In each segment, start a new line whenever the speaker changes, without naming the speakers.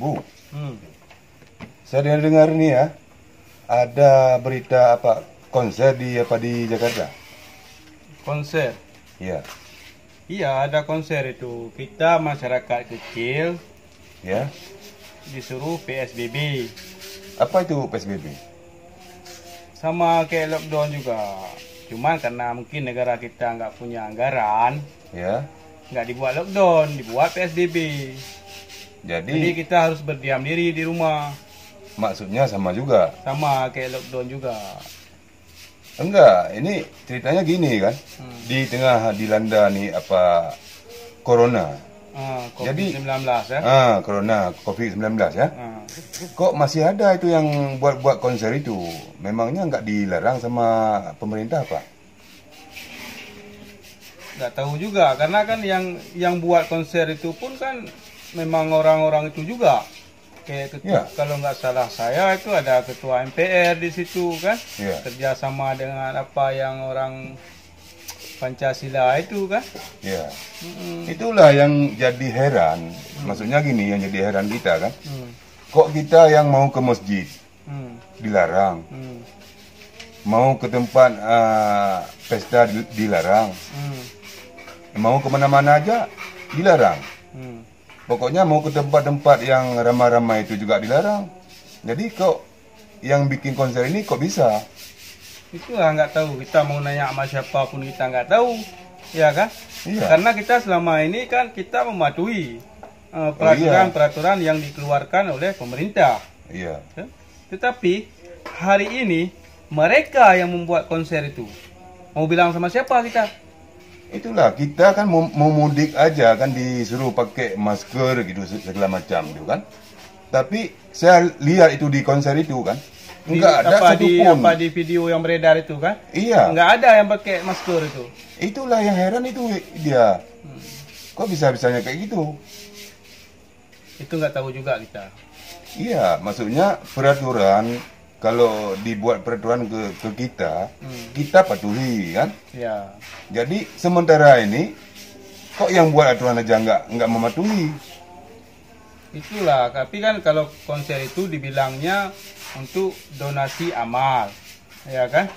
Bu,
Hmm.
saya dengar nih ya, ada berita apa konser di Jakarta?
Konser.
Ya,
Iya, ada konser itu. Kita masyarakat kecil
ya.
disuruh PSBB.
Apa itu PSBB?
Sama kayak lockdown juga. Cuman karena mungkin negara kita nggak punya anggaran,
Ya,
nggak dibuat lockdown, dibuat PSBB. Jadi
jadi
kita harus berdiam diri di rumah.
maksudnya sama juga.
Sama kayak lockdown juga.
Enggak, ini ceritanya gini kan,
Hmm.
di tengah dilanda nih apa corona. Jadi-
COVID-19 ya.
Corona COVID-19 ya.
Ah.
Kok masih ada itu yang buat konser itu? Memangnya nggak dilarang sama pemerintah apa?
Nggak tahu juga karena kan yang buat konser itu pun kan memang orang-orang itu juga kayak
Ya.
kalau nggak salah saya itu ada ketua MPR di situ kan
Ya.
kerjasama dengan apa yang orang Pancasila itu kan.
Ya.
Mm-mm.
Itulah yang jadi heran. Maksudnya gini, yang jadi heran kita kan.
Hmm.
Kok kita yang mau ke masjid
Hmm.
dilarang,
Hmm.
mau ke tempat pesta dilarang,
Hmm.
mau kemana-mana aja dilarang.
Hmm.
Pokoknya mau ke tempat-tempat yang ramai-ramai itu juga dilarang. Jadi kok yang bikin konser ini kok bisa?
Itulah nggak tahu kita mau nanya sama siapa pun kita nggak tahu ya kan.
Iya.
Karena kita selama ini kan kita mematuhi peraturan-peraturan yang dikeluarkan oleh pemerintah.
Iya.
Ya. Tetapi hari ini mereka yang membuat konser itu mau bilang sama siapa kita?
Itulah kita kan mau mudik aja kan disuruh pakai masker gitu segala macam itu kan. Tapi saya lihat itu di konser itu kan enggak ada satupun.
Di video yang beredar itu kan?
Iya.
Nggak ada yang pakai masker itu.
Itulah yang heran itu dia. Kok bisa-bisanya kayak gitu?
Itu nggak tahu juga kita.
Iya, maksudnya peraturan kalau dibuat peraturan ke kita, kita patuhi kan.
Ya.
Jadi sementara ini kok yang buat aturan aja nggak mematuhi?
Itulah, tapi kan kalau konser itu dibilangnya untuk donasi amal, ya kan?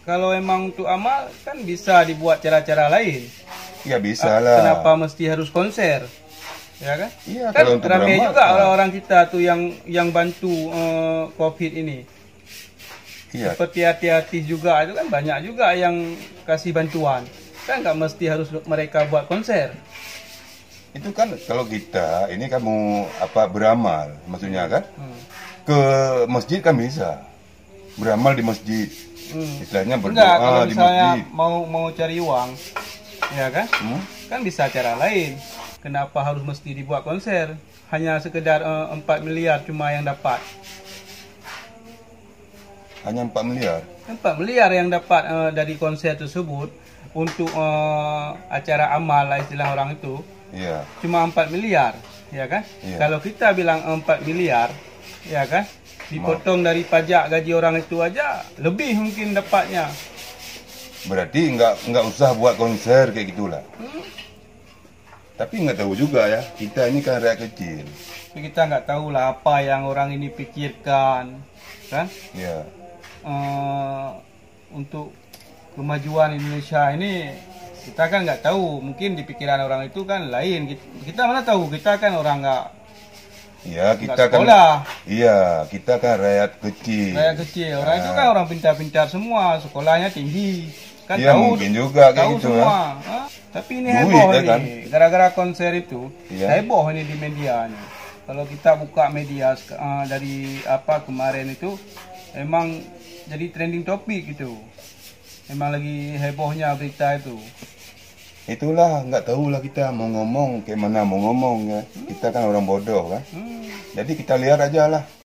Kalau emang untuk amal kan bisa dibuat cara-cara lain.
Ya bisa lah.
Kenapa mesti harus konser? Ya kan?
Iya,
Kan
kalau untuk
ramai
beramal,
juga
ya.
orang-orang kita tuh yang bantu COVID ini.
Iya,
Seperti hati-hati juga itu kan banyak juga yang kasih bantuan. Kan nggak mesti harus mereka buat konser.
itu kan kalau kita ini kan mau apa beramal, maksudnya kan
Hmm.
ke masjid kan bisa beramal di masjid,
Hmm.
istilahnya
Enggak,
berdoa
kalau
di
misalnya
masjid.
mau cari uang, ya kan?
Hmm?
Kan bisa cara lain. Kenapa harus mesti dibuat konser? Hanya sekedar 4 miliar cuma yang dapat.
Hanya 4 miliar.
4 miliar yang dapat dari konser tersebut untuk acara amal lah istilah orang itu.
Iya,
Cuma 4 miliar, ya kan?
Iya.
Kalau kita bilang 4 miliar, ya kan? Dipotong dari pajak gaji orang itu aja lebih mungkin dapatnya.
berarti nggak usah buat konser kayak gitulah. Tapi nggak tahu juga ya, kita ini kan rakyat kecil.
Tapi kita nggak tahu lah apa yang orang ini pikirkan, kan?
Ya,
Untuk kemajuan Indonesia ini kita kan nggak tahu. Mungkin di pikiran orang itu kan lain. Kita mana tahu? Kita kan orang nggak
iya kita kan.
sekolah.
Iya, kita kan rakyat kecil.
Kayak kecil. Orang itu kan orang pintar-pintar semua, sekolahnya tinggi. Kan
Iya,
tahu,
mungkin juga kayak
tahu
gitu,
semua. Hah? Tapi ini
Duit,
heboh
ya
ini.
kan?
Gara-gara konser itu,
Iya.
heboh ini di media nih. Kalau kita buka media dari apa kemarin itu, emang jadi trending topik gitu. Emang lagi hebohnya berita itu.
Itulah nggak tahu lah kita mau ngomong kayak mana mau ngomong ya. Kita kan orang bodoh kan.
Hmm.
Jadi kita lihat aja lah.